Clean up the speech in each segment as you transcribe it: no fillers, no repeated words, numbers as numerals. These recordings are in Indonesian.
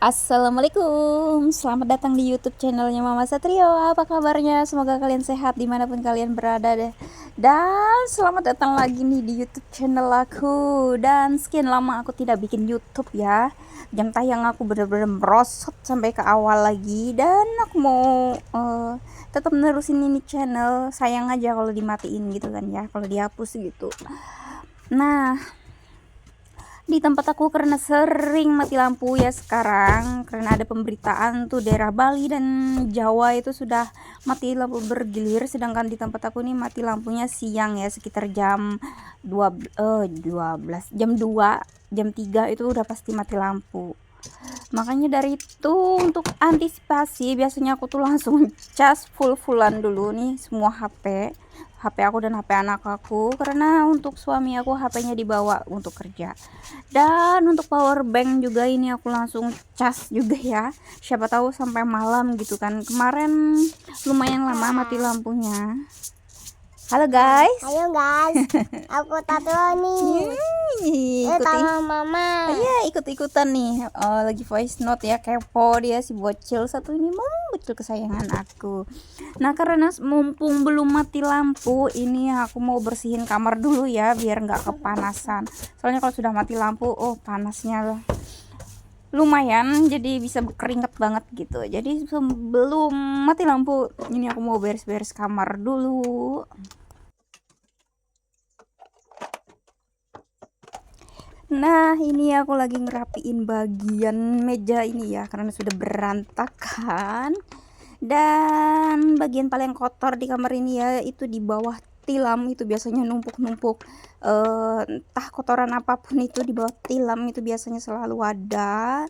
Assalamualaikum, selamat datang di YouTube channelnya Mama Satrio. Apa kabarnya? Semoga kalian sehat dimanapun kalian berada deh. Dan selamat datang lagi nih di YouTube channel aku. Dan sekian lama aku tidak bikin YouTube ya. Jam tayang aku bener-bener merosot sampai ke awal lagi. Dan aku mau tetap nerusin ini channel. Sayang aja kalau dimatiin gitu kan ya, kalau dihapus gitu. Nah, di tempat aku karena sering mati lampu ya sekarang, karena ada pemberitaan tuh daerah Bali dan Jawa itu sudah mati lampu bergilir, sedangkan di tempat aku nih mati lampunya siang ya, sekitar jam 12 jam 2 jam 3 itu udah pasti mati lampu. Makanya dari itu, untuk antisipasi biasanya aku tuh langsung cas full-fullan dulu nih semua HP aku dan HP anak aku, karena untuk suami aku HP-nya dibawa untuk kerja. Dan untuk power bank juga ini aku langsung cas juga ya, siapa tahu sampai malam gitu kan. Kemarin lumayan lama mati lampunya. Halo guys. Ayo guys, aku tato nih. Ikutin Mama. iya, ikut-ikutan nih. Lagi voice note ya, kepo dia si bocil satu ini, bocil kesayangan aku. Nah, karena mumpung belum mati lampu, ini aku mau bersihin kamar dulu ya biar nggak kepanasan. Soalnya kalau sudah mati lampu, panasnya lumayan, jadi bisa keringet banget gitu. Jadi sebelum mati lampu, ini aku mau beres-beres kamar dulu. Nah, ini aku lagi ngerapiin bagian meja ini ya, karena sudah berantakan. Dan bagian paling kotor di kamar ini ya, itu di bawah tilam itu biasanya numpuk-numpuk. Entah kotoran apapun itu di bawah tilam itu biasanya selalu ada.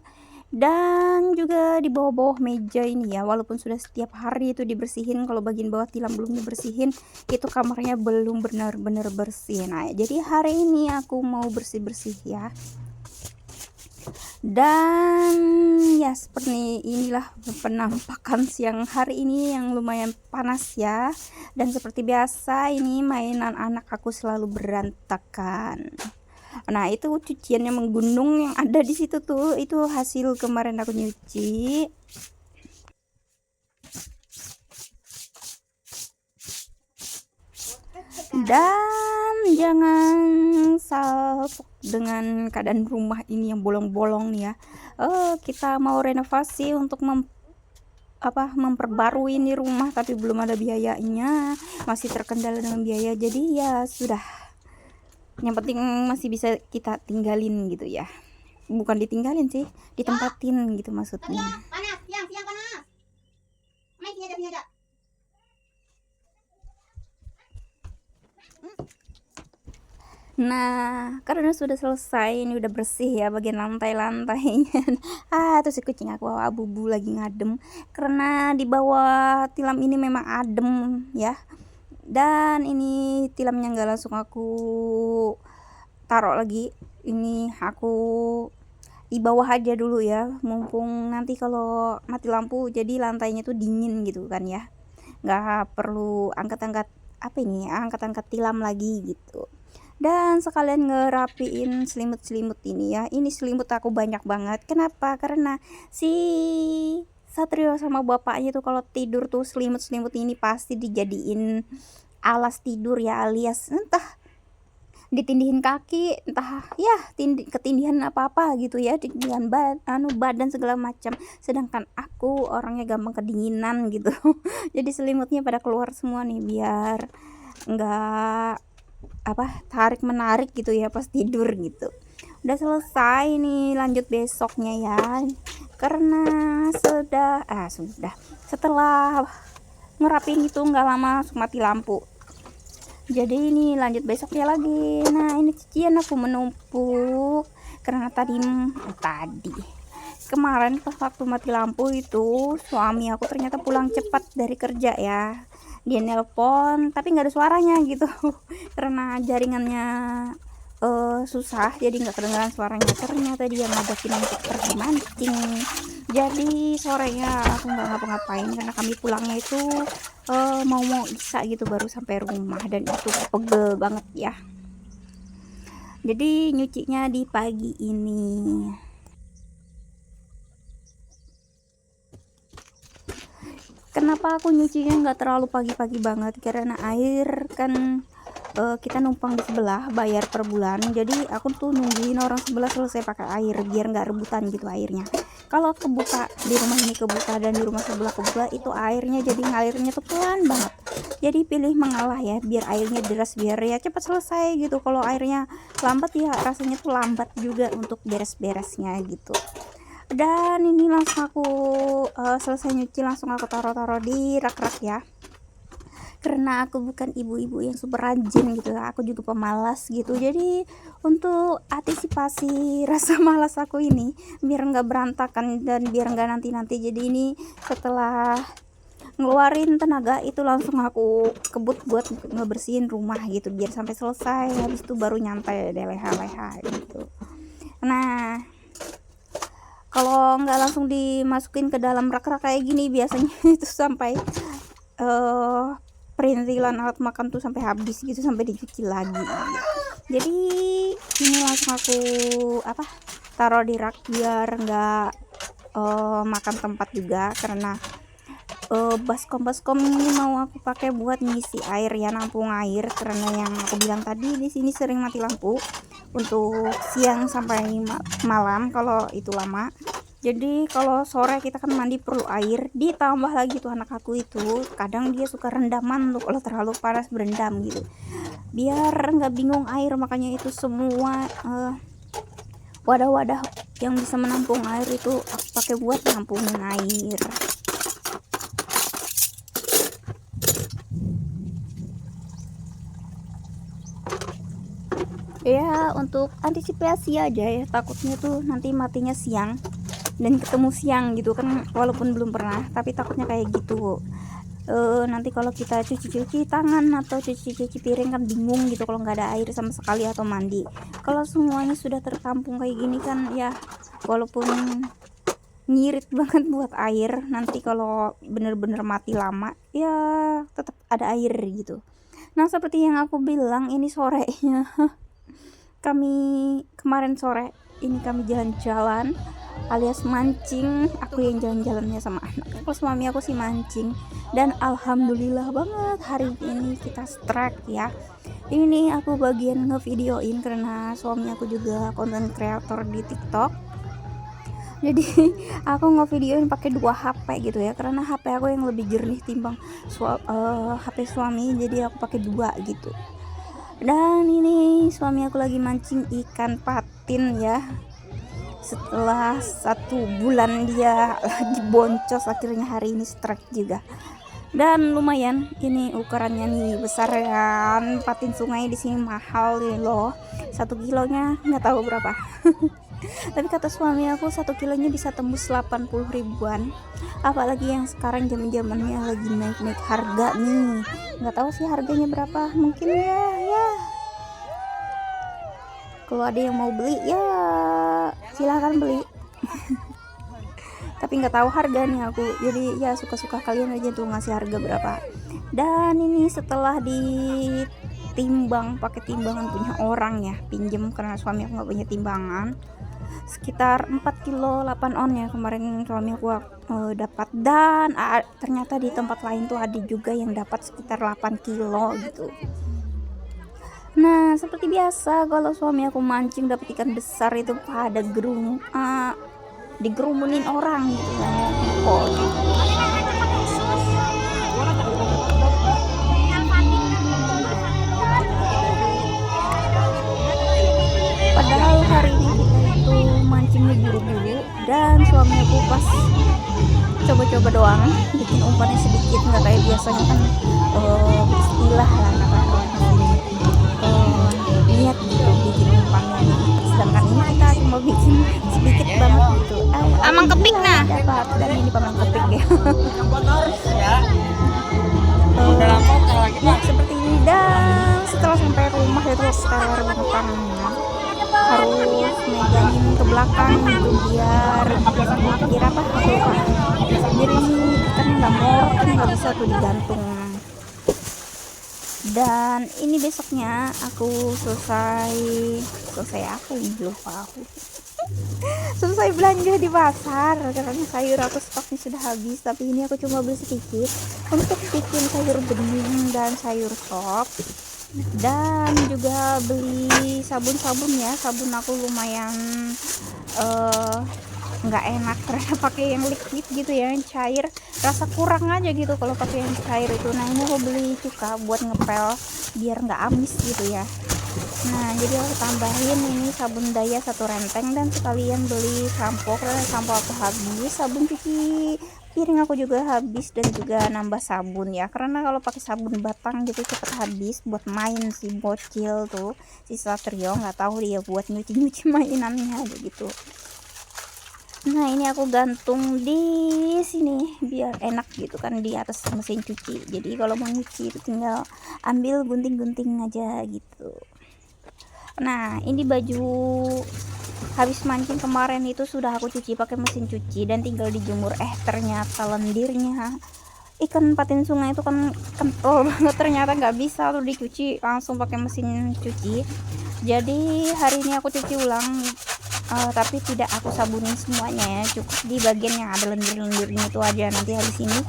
Dan juga di bawah-bawah meja ini ya, walaupun sudah setiap hari itu dibersihin, kalau bagian bawah tilam belum dibersihin, itu kamarnya belum benar-benar bersih. Nah, jadi hari ini aku mau bersih-bersih ya. Dan ya, seperti inilah penampakan siang hari ini yang lumayan panas ya. Dan seperti biasa, ini mainan anak aku selalu berantakan. Nah, itu cuciannya menggunung yang ada di situ tuh, itu hasil kemarin aku nyuci. Dan jangan salfok dengan keadaan rumah ini yang bolong-bolong nih ya. Kita mau renovasi untuk memperbarui ini rumah, tapi belum ada biayanya, masih terkendala dengan biaya. Jadi ya sudah, yang penting masih bisa kita tinggalin gitu ya, bukan ditinggalin sih, ditempatin gitu maksudnya. Panas, siang panas. Mai sini aja. Nah, karena sudah selesai, ini udah bersih ya bagian lantai-lantainya. Terus si kucing aku bubu lagi ngadem, karena di bawah tilam ini memang adem ya. Dan ini tilamnya nggak langsung aku taruh lagi, ini aku di bawah aja dulu ya, mumpung nanti kalau mati lampu jadi lantainya tuh dingin gitu kan ya, nggak perlu angkat-angkat angkat-angkat tilam lagi gitu. Dan sekalian ngerapiin selimut-selimut ini ya, ini selimut aku banyak banget. Kenapa? Karena si Satrio sama bapaknya tuh kalau tidur tuh selimut-selimut ini pasti dijadiin alas tidur ya, alias entah ditindihin kaki, entah ya ketindihan apa-apa gitu ya, tindihan badan segala macam. Sedangkan aku orangnya gampang kedinginan gitu. Jadi selimutnya pada keluar semua nih biar enggak tarik menarik gitu ya pas tidur gitu. Udah selesai nih, lanjut besoknya ya, karena sudah setelah ngerapin itu nggak lama langsung mati lampu. Jadi ini lanjut besoknya lagi. Nah, ini cucian aku menumpuk karena tadi kemarin pas waktu mati lampu itu suami aku ternyata pulang cepat dari kerja ya. Dia nelpon tapi nggak ada suaranya gitu. Karena jaringannya susah, jadi nggak kedengaran suaranya. Ternyata dia ngajakin untuk pergi mancing. Jadi sorenya aku nggak ngapa-ngapain karena kami pulangnya itu mau isa gitu, baru sampai rumah, dan itu pegel banget ya. Jadi nyucinya di pagi ini. Kenapa aku nyucinya nggak terlalu pagi-pagi banget, karena air kan kita numpang di sebelah bayar per bulan, jadi aku tuh nungguin orang sebelah selesai pakai air biar nggak rebutan gitu airnya. Kalau kebuka di rumah ini kebuka dan di rumah sebelah kebuka, itu airnya jadi ngalirnya tuh pelan banget, jadi pilih mengalah ya biar airnya deras, biar ya cepat selesai gitu. Kalau airnya lambat ya rasanya tuh lambat juga untuk beres-beresnya gitu. Dan ini langsung aku selesai nyuci langsung aku taruh-taruh di rak-rak ya, karena aku bukan ibu-ibu yang super rajin gitu, aku juga pemalas gitu. Jadi untuk antisipasi rasa malas aku ini biar nggak berantakan dan biar nggak nanti-nanti, jadi ini setelah ngeluarin tenaga itu langsung aku kebut buat ngebersihin rumah gitu biar sampai selesai, habis itu baru nyantai deh leha-leha gitu. Nah, kalau nggak langsung dimasukin ke dalam rak-rak kayak gini biasanya itu sampai perintilan alat makan tuh sampai habis gitu, sampai dicuci lagi. Jadi ini langsung aku taruh di rak biar nggak makan tempat juga, karena baskom ini mau aku pakai buat ngisi air ya, nampung air, karena yang aku bilang tadi di sini sering mati lampu untuk siang sampai malam kalau itu lama. Jadi kalau sore kita kan mandi perlu air, ditambah lagi tuh anak aku itu kadang dia suka rendaman tuh kalau terlalu panas berendam gitu, biar nggak bingung air. Makanya itu semua wadah-wadah yang bisa menampung air itu aku pakai buat nampungin air. Ya untuk antisipasi aja ya, takutnya tuh nanti matinya siang dan ketemu siang gitu kan, walaupun belum pernah tapi takutnya kayak gitu. Nanti kalau kita cuci tangan atau cuci piring kan bingung gitu kalau nggak ada air sama sekali atau mandi. Kalau semuanya sudah tertampung kayak gini kan ya, walaupun ngirit banget buat air, nanti kalau bener-bener mati lama ya tetap ada air gitu. Nah seperti yang aku bilang, ini sorenya kami kemarin sore ini kami jalan-jalan alias mancing. Aku yang jalan-jalannya sama anak, kalau suami aku sih mancing. Dan alhamdulillah banget hari ini kita strike ya. Ini aku bagian ngevideoin karena suami aku juga konten kreator di TikTok, jadi aku ngevideoin pakai 2 HP gitu ya, karena HP aku yang lebih jernih timbang HP suami, jadi aku pakai 2 gitu. Dan ini suami aku lagi mancing ikan patin ya, setelah 1 bulan dia lagi boncos, akhirnya hari ini strike juga. Dan lumayan ini ukurannya nih besar kan, patin sungai di sini mahal nih loh, 1 kilonya nggak tahu berapa. Tapi kata suami aku 1 kilonya bisa tembus 80 ribuan, apalagi yang sekarang zamannya lagi naik harga nih. Nggak tahu sih harganya berapa, mungkin ya kalau ada yang mau beli ya silahkan beli. Tapi nggak tahu harganya aku, jadi ya suka-suka kalian aja tuh ngasih harga berapa. Dan ini setelah ditimbang pakai timbangan punya orang ya, pinjem karena suami aku nggak punya timbangan, sekitar 4 kilo 8 on ya kemarin suami aku dapat. Dan ternyata di tempat lain tuh ada juga yang dapat sekitar 8 kilo gitu. Nah seperti biasa kalau suami aku mancing dapat ikan besar itu pada digerumunin orang gitu kan. Padahal hari ini kita itu mancingnya buru-buru, dan suami aku pas coba-coba doang, bikin umpannya sedikit, nggak kayak biasanya kan istilah lah kata orang sini niat gitu bikin umpannya. Sedangkan ini kita cuma bikin sedikit banget gitu. Amang kepik nah. Dapat, dan ini pamang kepik ya. Ya seperti ini. Dan setelah sampai rumah itu setelah rebut tangannya harus megangin ke belakang gitu biar apa aku lupa, jadi kan nggak morot kan, nggak bisa tuh digantung. Dan ini besoknya aku selesai aku lupa aku Selesai belanja di pasar karena sayur aku stoknya sudah habis, tapi ini aku cuma beli sedikit untuk bikin sayur bening dan sayur sop, dan juga beli sabun ya. Sabun aku lumayan nggak enak karena pakai yang liquid gitu ya, yang cair, rasa kurang aja gitu kalau pakai yang cair itu. Nah ini aku beli cuka buat ngepel biar nggak amis gitu ya. Nah jadi aku tambahin ini sabun daya 1 renteng, dan sekalian beli sampo karena sampo aku habis, sabun cuci piring aku juga habis, dan juga nambah sabun ya, karena kalau pakai sabun batang gitu cepet habis. Buat main si bocil tuh, si Satrio nggak tahu dia buat nyuci mainannya aja gitu. Nah ini aku gantung di sini biar enak gitu kan, di atas mesin cuci. Jadi kalau mau nyuci itu tinggal ambil gunting-gunting aja gitu. Nah ini baju habis mancing kemarin itu sudah aku cuci pakai mesin cuci dan tinggal dijemur. Ternyata lendirnya ikan patin sungai itu kan kental banget, ternyata nggak bisa tuh dicuci langsung pakai mesin cuci. Jadi hari ini aku cuci ulang, tapi tidak aku sabunin semuanya ya, cukup di bagian yang ada lendir-lendirnya itu aja. Nanti habis ini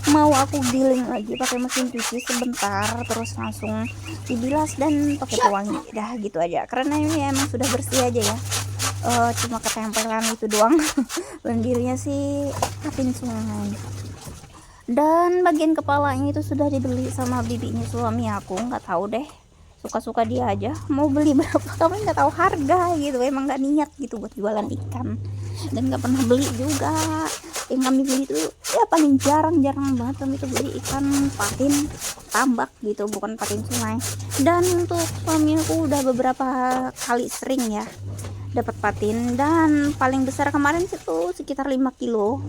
mau aku giling lagi pakai mesin cuci sebentar, terus langsung dibilas dan pakai pewangi, dah gitu aja, karena ini emang sudah bersih aja ya. Cuma ketempelan itu doang lendirnya sih patin sungai. Dan bagian kepalanya itu sudah dibeli sama bibinya suami aku, nggak tahu deh, suka-suka dia aja mau beli berapa, kami nggak tahu harga gitu, emang nggak niat gitu buat jualan ikan, dan nggak pernah beli juga. Yang kami beli itu ya paling jarang banget kami itu beli ikan patin tambak gitu, bukan patin sungai. Dan untuk suami aku udah beberapa kali sering ya dapat patin, dan paling besar kemarin itu sekitar 5 kilo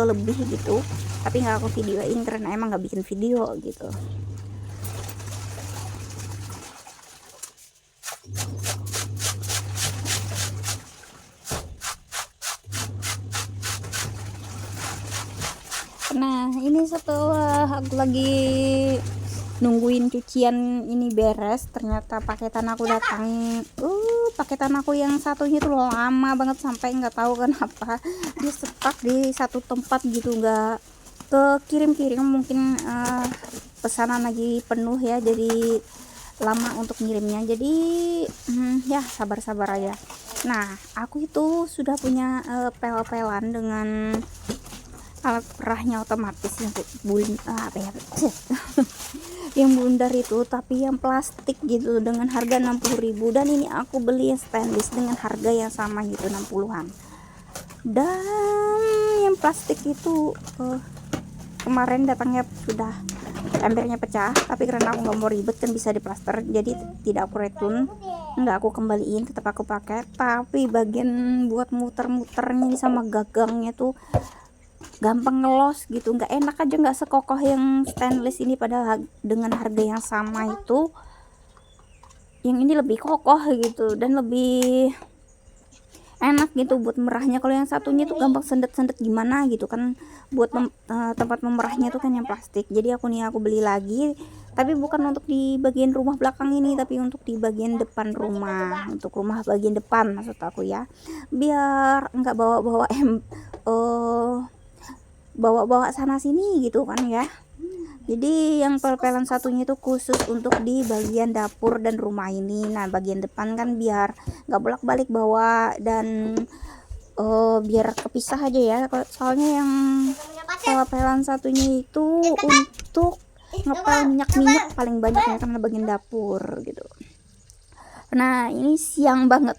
lebih gitu, tapi nggak aku videoin karena emang nggak bikin video gitu. Nah ini setelah aku lagi nungguin cucian ini beres, ternyata paketan aku datang. Paketan aku yang satunya tuh lama banget, sampai nggak tahu kenapa dia stuck di satu tempat gitu, nggak kekirim-kirim. Mungkin pesanan lagi penuh ya, jadi lama untuk ngirimnya. Jadi ya sabar-sabar aja. Nah aku itu sudah punya pel-pelan dengan alat perahnya otomatis yang yang bundar itu, tapi yang plastik gitu, dengan harga 60.000, dan ini aku beli yang stainless dengan harga yang sama gitu, 60-an. Dan yang plastik itu kemarin datangnya sudah embernya pecah, tapi karena aku nggak mau ribet kan bisa diplaster, jadi tidak aku return, nggak aku kembaliin, tetap aku pakai. Tapi bagian buat muter-muternya sama gagangnya tuh gampang ngelos gitu, nggak enak aja, nggak sekokoh yang stainless ini. Padahal dengan harga yang sama itu yang ini lebih kokoh gitu dan lebih enak gitu buat merahnya. Kalau yang satunya tuh gampang sendet-sendet gimana gitu kan, buat tempat memerahnya tuh kan yang plastik. Jadi aku beli lagi, tapi bukan untuk di bagian rumah belakang ini, tapi untuk di bagian depan rumah, untuk rumah bagian depan maksud aku ya, biar nggak bawa sana sini gitu kan ya. Jadi yang pel-pelan satunya itu khusus untuk di bagian dapur dan rumah ini. Nah bagian depan kan biar nggak bolak-balik bawa, dan biar kepisah aja ya. Soalnya yang pel-pelan satunya itu untuk ngepel minyak paling banyak ya, karena bagian dapur gitu. Nah ini siang banget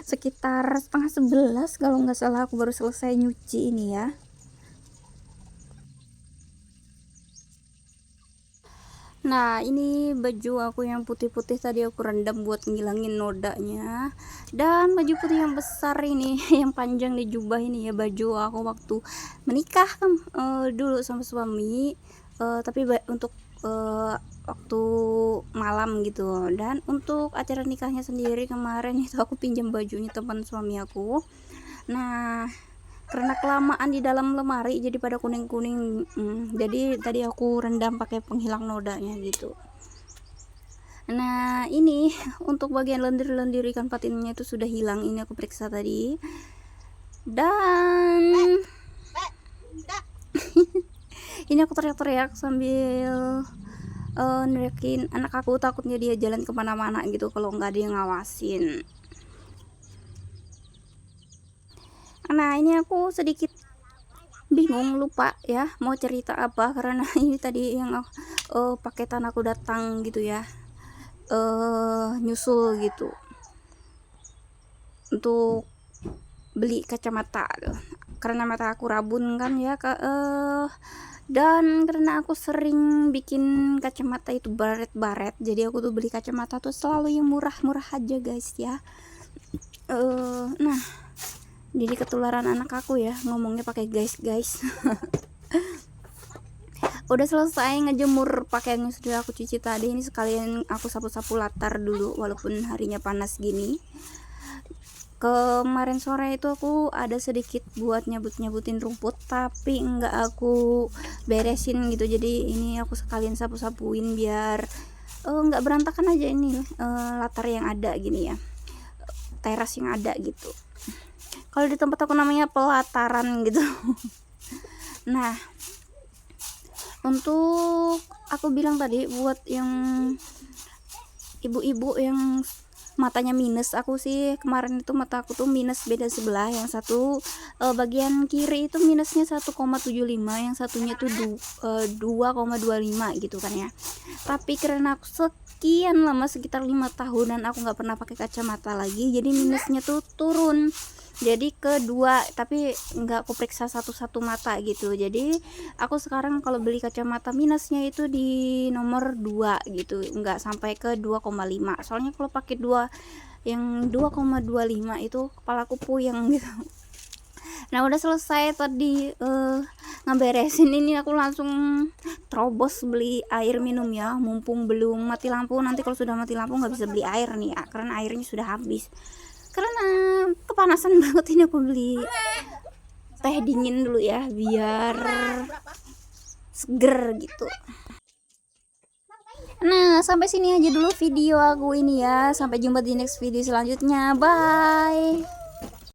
sekitar 10:30 kalau nggak salah aku baru selesai nyuci ini ya. Nah ini baju aku yang putih-putih tadi aku rendam buat ngilangin nodanya, dan baju putih yang besar ini yang panjang di jubah ini ya, baju aku waktu menikah kan dulu sama suami, tapi untuk waktu malam gitu. Dan untuk acara nikahnya sendiri kemarin itu aku pinjam bajunya teman suami aku. Nah karena kelamaan di dalam lemari jadi pada kuning-kuning, jadi tadi aku rendam pakai penghilang nodanya gitu. Nah ini untuk bagian lendir-lendir ikan patinnya itu sudah hilang, ini aku periksa tadi. Dan ini aku teriak-teriak sambil neriakin anak aku, takutnya dia jalan kemana-mana gitu kalau nggak ada yang ngawasin. Nah ini aku sedikit bingung, lupa ya mau cerita apa, karena ini tadi yang paketan aku datang gitu ya, nyusul gitu untuk beli kacamata karena mata aku rabun kan ya dan karena aku sering bikin kacamata itu baret-baret, jadi aku tuh beli kacamata tuh selalu yang murah-murah aja guys ya. Nah jadi ketularan anak aku ya ngomongnya pakai guys. Udah selesai ngejemur pakaiannya, sudah aku cuci tadi. Ini sekalian aku sapu-sapu latar dulu walaupun harinya panas gini. Kemarin sore itu aku ada sedikit buat nyabut-nyabutin rumput, tapi enggak aku beresin gitu. Jadi ini aku sekalian sapu-sapuin biar enggak berantakan aja ini latar yang ada gini ya, teras yang ada gitu. Kalau di tempat aku namanya pelataran gitu. Nah untuk aku bilang tadi buat yang ibu-ibu yang matanya minus, aku sih kemarin itu mata aku tuh minus beda sebelah, yang satu bagian kiri itu minusnya 1,75, yang satunya tuh 2,25 gitu kan ya. Tapi karena aku sekian lama, sekitar 5 tahunan aku nggak pernah pakai kacamata lagi, jadi minusnya tuh turun jadi kedua, tapi nggak aku periksa satu-satu mata gitu. Jadi aku sekarang kalau beli kacamata minusnya itu di nomor 2 gitu, nggak sampai ke 2,5. Soalnya kalau pakai 2 yang 2,25 itu kepalaku puyeng gitu. Nah udah selesai tadi ngeberesin ini, aku langsung terobos beli air minum ya, mumpung belum mati lampu. Nanti kalau sudah mati lampu nggak bisa beli air nih ya, karena airnya sudah habis. Karena kepanasan banget, ini aku beli teh dingin dulu ya biar seger gitu. Nah sampai sini aja dulu video aku ini ya, sampai jumpa di next video selanjutnya, bye.